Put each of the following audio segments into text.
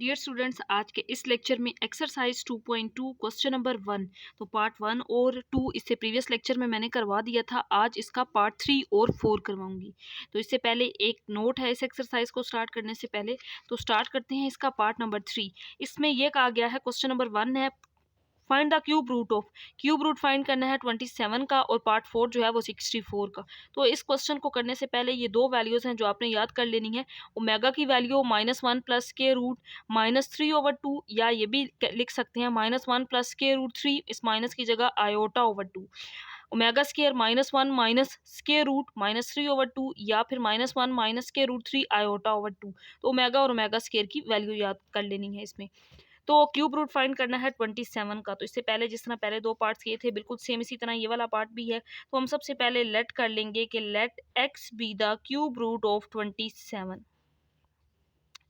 Dear students, आज के इस लेक्चर में एक्सरसाइज 2.2 क्वेश्चन नंबर 1 तो पार्ट 1 और 2 इससे प्रीवियस लेक्चर में मैंने करवा दिया था। आज इसका पार्ट 3 और 4 करवाऊंगी। तो इससे पहले एक नोट है इस एक्सरसाइज को स्टार्ट करने से पहले। तो स्टार्ट करते हैं इसका पार्ट नंबर 3। इसमें यह कहा गया है, क्वेश्चन नंबर 1 है find the cube root find करना है 27 का, और पार्ट 4 जो है वो 64 का। तो इस क्वेश्चन को करने से पहले ये दो वैल्यूज हैं जो आपने याद कर लेनी है। ओमेगा की वैल्यू -1 प्लस के रूट -3/2, या ये भी लिख सकते हैं -1 प्लस के रूट 3, इस माइनस की जगह आयोटा/2। Omega square -1 minus square root -3/2, या फिर -1 माइनस के रूट 3 आयोटा/2। तो ओमेगा और ओमेगा स्केयर की वैल्यू याद कर लेनी है इसमें। तो क्यूब रूट फाइंड करना है 27 का। तो इससे पहले जिस तरह पहले दो पार्ट्स किए थे, बिल्कुल सेम इसी तरह ये वाला पार्ट भी है। तो हम सबसे पहले लेट कर लेंगे कि let x be the cube root of 27।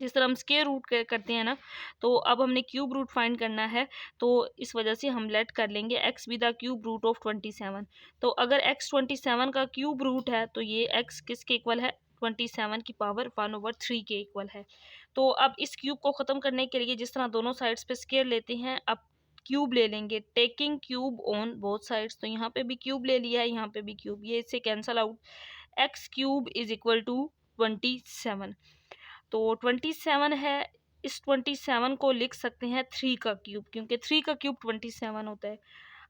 जिस तरह हम स्क्वायर रूट करते हैं ना, तो अब हमने क्यूब रूट फाइंड करना है, तो इस वजह से हम लेट कर लेंगे x be the cube root of 27। तो अगर x 27 का क्यूब रूट है तो ये x किसके इक्वल है, 27 की पावर 1/3 के इक्वल है। तो अब इस क्यूब को ख़त्म करने के लिए जिस तरह दोनों साइड्स पे स्क्वायर लेते हैं, अब क्यूब ले लेंगे, taking cube on both sides. तो यहाँ पे भी क्यूब ले लिया है, यहाँ पे भी क्यूब, ये इससे cancel out. X cube is equal to 27। तो 27 है, इस 27 को लिख सकते हैं 3 का क्यूब, क्योंकि 3 का क्यूब 27 होता है।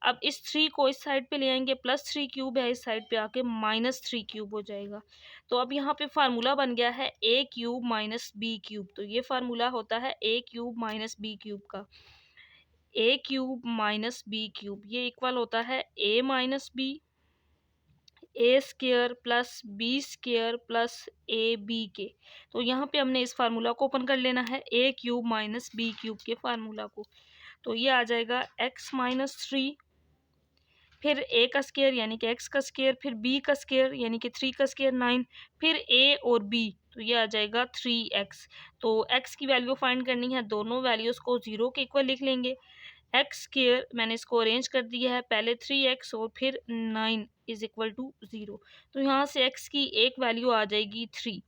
अब इस 3 को इस साइड पे ले आएंगे, +3 क्यूब है, इस साइड पे आके -3 क्यूब हो जाएगा। तो अब यहाँ पे फार्मूला बन गया है a cube minus b cube. तो ये फार्मूला होता है a cube minus b cube का। a cube minus b cube ये इक्वल होता है a minus b, a square plus b square plus a b के। तो यहाँ पे हमने इस फार्मूला को ओपन कर लेना है, ए क्यूब माइनस बी क्यूब के फार्मूला को। तो ये आ जाएगा x-3, फिर a का स्केयर यानी कि x का स्केयर, फिर b का स्केयर यानी कि 3 का स्केयर 9, फिर a और b, तो ये आ जाएगा 3x। तो x की वैल्यू फाइंड करनी है, दोनों वैल्यूज़ को 0 के इक्वल लिख लेंगे। एक्स स्केयर मैंने इसको अरेंज कर दिया है, पहले 3x और फिर 9 इज इक्वल टू 0। तो यहाँ से x की एक वैल्यू आ जाएगी 3,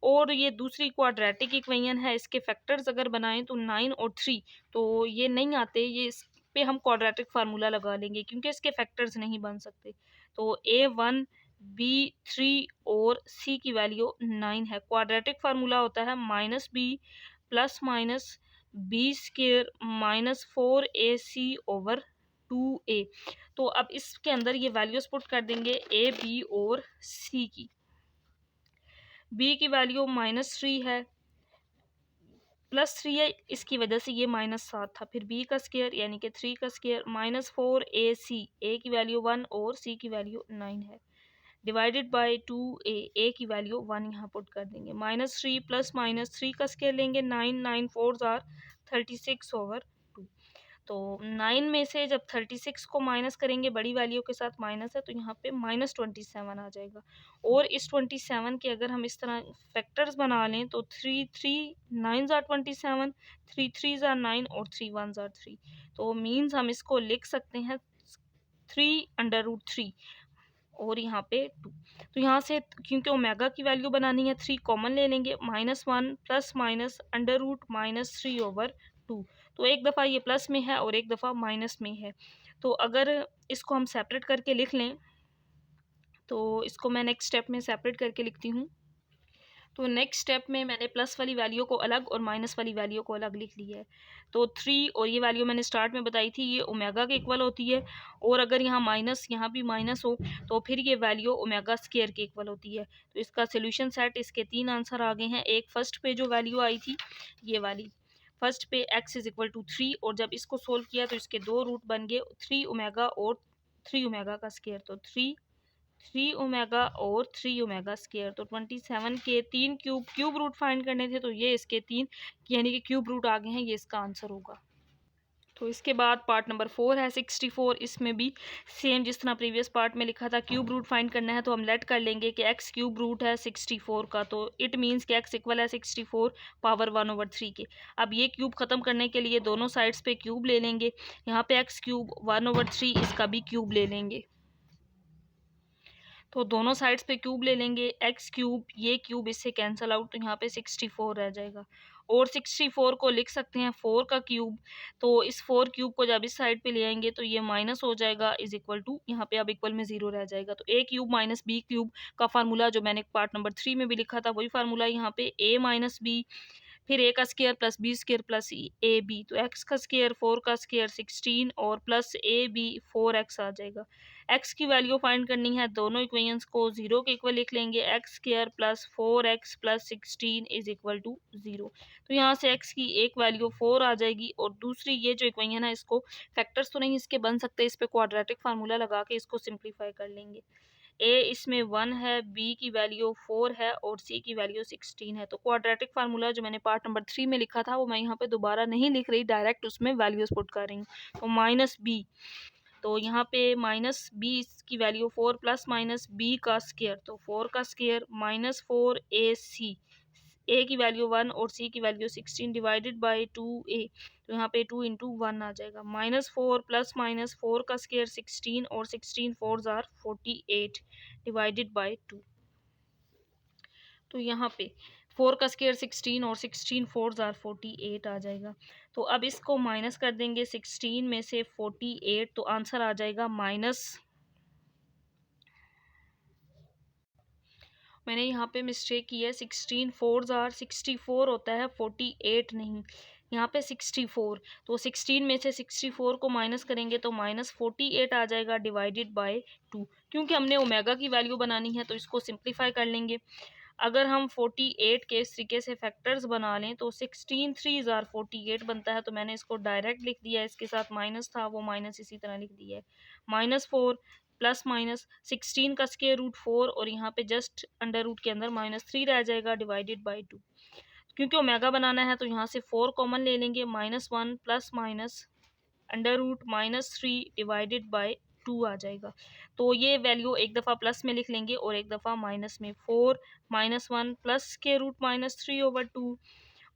और ये दूसरी क्वाड्रेटिक इक्वेशन है, इसके फैक्टर्स अगर बनाएं तो 9 और 3 तो ये नहीं आते, ये इस पे हम क्वाड्रेटिक फार्मूला लगा लेंगे क्योंकि इसके फैक्टर्स नहीं बन सकते। तो a1 b3 और c की वैल्यू 9 है। क्वाड्रेटिक फार्मूला होता है -b plus minus b square -4ac/2a। तो अब इसके अंदर ये वैल्यूज पुट कर देंगे a b और c की। b की वैल्यू -3 है, +3 है, इसकी वजह से ये -7 था। फिर b का स्केयर यानी कि 3 का स्केयर -4ac, a की वैल्यू 1 और c की वैल्यू 9 है, डिवाइडेड बाय 2a, a की वैल्यू 1 यहाँ पुट कर देंगे। -3 प्लस -3 का स्केयर लेंगे, 9 9 4 आर 36/2। तो 9 में से जब 36 को माइनस करेंगे, बड़ी वैल्यू के साथ माइनस है, तो यहाँ पे -27 आ जाएगा। और इस 27 के अगर हम इस तरह फैक्टर्स बना लें तो 3 3 9 आर 27, 3 3 आर 9 और 3 1 आर 3। तो मीन्स हम इसको लिख सकते हैं 3/3 और यहाँ पे 2। तो यहाँ से क्योंकि ओमेगा की वैल्यू बनानी है, 3 कॉमन ले लेंगे, -1 प्लस माइनस √-3/2। तो एक दफ़ा ये प्लस में है और एक दफ़ा माइनस में है। तो अगर इसको हम सेपरेट करके लिख लें, तो इसको मैं नेक्स्ट स्टेप में सेपरेट करके लिखती हूँ। तो नेक्स्ट स्टेप में मैंने प्लस वाली वैल्यू को अलग और माइनस वाली वैल्यू को अलग लिख लिया है। तो 3 और ये वैल्यू मैंने स्टार्ट में बताई थी, ये ओमेगा के इक्वल होती है, और अगर यहाँ माइनस यहाँ भी माइनस हो तो फिर ये वैल्यू ओमेगा स्केयर के इक्वल होती है। तो इसका सोल्यूशन सेट, इसके 3 आंसर आ गए हैं। एक फर्स्ट पे जो वैल्यू आई थी ये वाली, फर्स्ट पे x इज इक्वल टू 3, और जब इसको सोल्व किया तो इसके 2 रूट बन गए, 3 ओमेगा और 3 ओमेगा का स्केयर। तो 3 ओमेगा और 3 ओमेगा स्केयर। तो 27 के 3 क्यूब रूट फाइंड करने थे, तो ये इसके 3 यानी कि क्यूब रूट आ गए हैं, ये इसका आंसर होगा। तो इसके बाद पार्ट नंबर 4 है 64। इसमें भी सेम जिस तरह प्रीवियस पार्ट में लिखा था, क्यूब रूट फाइंड करना है, तो हम लेट कर लेंगे कि x क्यूब रूट है 64 का, तो इट मीन्स कि x इक्वल है 64 पावर 1/3 के। अब ये क्यूब ख़त्म करने के लिए दोनों साइड्स पे क्यूब ले लेंगे, यहाँ पे x क्यूब 1/3, इसका भी क्यूब ले लेंगे। तो दोनों साइड्स पे क्यूब ले लेंगे, एक्स क्यूब, ये क्यूब इससे कैंसिल आउट, तो यहाँ पे 64 रह जाएगा। और 64 को लिख सकते हैं 4 का क्यूब। तो इस 4 क्यूब को जब इस साइड पे ले आएंगे तो ये माइनस हो जाएगा इज इक्वल टू, यहाँ पे अब इक्वल में 0 रह जाएगा। तो ए क्यूब माइनस बी क्यूब का फार्मूला जो मैंने पार्ट नंबर 3 में भी लिखा था वही फार्मूला यहाँ पे ए माइनस बी, फिर ए का square plus b square plus a b. तो एक्स का स्क्वायर 4 का स्क्वायर 16 और प्लस ए बी 4x आ जाएगा। एक्स की वैल्यू फाइंड करनी है, दोनों इक्वेशंस को 0 के इक्वल लिख लेंगे। X square plus 4x plus 16 is equal to 0। तो यहाँ से एक्स की एक वैल्यू 4 आ जाएगी और दूसरी ये जो इक्वेशन है इसको फैक्टर्स तो नहीं इसके बन सकते, इस पे क्वाड्रेटिक फार्मूला लगा के इसको सिंप्लीफाई कर लेंगे। ए इसमें 1 है, बी की वैल्यू 4 है और सी की वैल्यू 16 है। तो क्वाड्रेटिक फार्मूला जो मैंने पार्ट नंबर 3 में लिखा था वो मैं यहाँ पे दोबारा नहीं लिख रही, डायरेक्ट उसमें वैल्यूज पुट कर रही हूँ। तो माइनस बी, तो यहाँ पे माइनस बी की वैल्यू 4 प्लस माइनस बी का स्क्वायर, तो 4 का स्क्वायर माइनस 4 ए सी, ए की वैल्यू 1 और सी की वैल्यू 16 डिवाइडेड बाई 2a। तो यहाँ पे 2 इंटू 1 आ जाएगा। माइनस 4 प्लस माइनस 4 का स्क्वायर 16 और 16 4 जार 48 डिवाइडेड बाई 2। तो यहाँ पे 4 का स्क्वायर 16 और 16 4 जार 48 आ जाएगा। तो अब इसको माइनस कर देंगे 16 में से 48, तो आंसर आ जाएगा माइनस, मैंने यहाँ पे मिस्टेक की है, 16 4 जार 64 होता है 48 नहीं, यहाँ पे 64। तो 16 में से 64 को माइनस करेंगे तो माइनस 48 आ जाएगा डिवाइडेड बाय 2। क्योंकि हमने ओमेगा की वैल्यू बनानी है तो इसको सिंप्लीफाई कर लेंगे। अगर हम 48 के इस तरीके से फैक्टर्स बना लें तो 16 3 जार 48 बनता है। तो मैंने इसको डायरेक्ट लिख दिया है, इसके साथ माइनस था वो माइनस इसी तरह लिख दिया है। माइनस 4 प्लस माइनस 16 का स्क्वायर रूट 4 और यहाँ पे जस्ट अंडर रूट के अंदर माइनस 3 रह जाएगा डिवाइडेड बाई 2। क्योंकि ओमेगा बनाना है तो यहाँ से 4 कॉमन ले लेंगे, -1 plus minus under root -3 divided by 2 आ जाएगा। तो ये वैल्यू एक दफ़ा प्लस में लिख लेंगे और एक दफ़ा माइनस में। 4 -1 प्लस के रूट -3/2,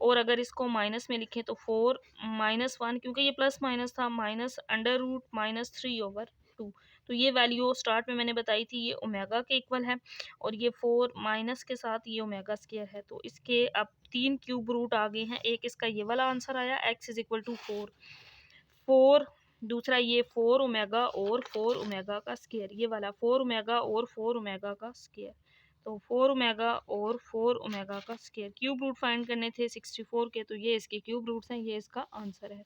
और अगर इसको माइनस में लिखें तो 4 -1, क्योंकि ये प्लस माइनस था, माइनस अंडर रूट -3/2। तो ये वैल्यू स्टार्ट में मैंने बताई थी ये ओमेगा के इक्वल है और ये 4 माइनस के साथ ये ओमेगा स्क्वायर है। तो इसके अब 3 क्यूब रूट आ गए हैं। एक इसका ये वाला आंसर आया x इज इक्वल टू 4, दूसरा ये 4 ओमेगा और 4 ओमेगा का स्क्वायर, ये वाला 4 ओमेगा और 4 ओमेगा का स्क्वायर। तो 4 ओमेगा और 4 ओमेगा का स्क्वायर, क्यूब रूट फाइंड करने थे 64 के, तो ये इसके क्यूब रूट्स हैं, ये इसका आंसर है।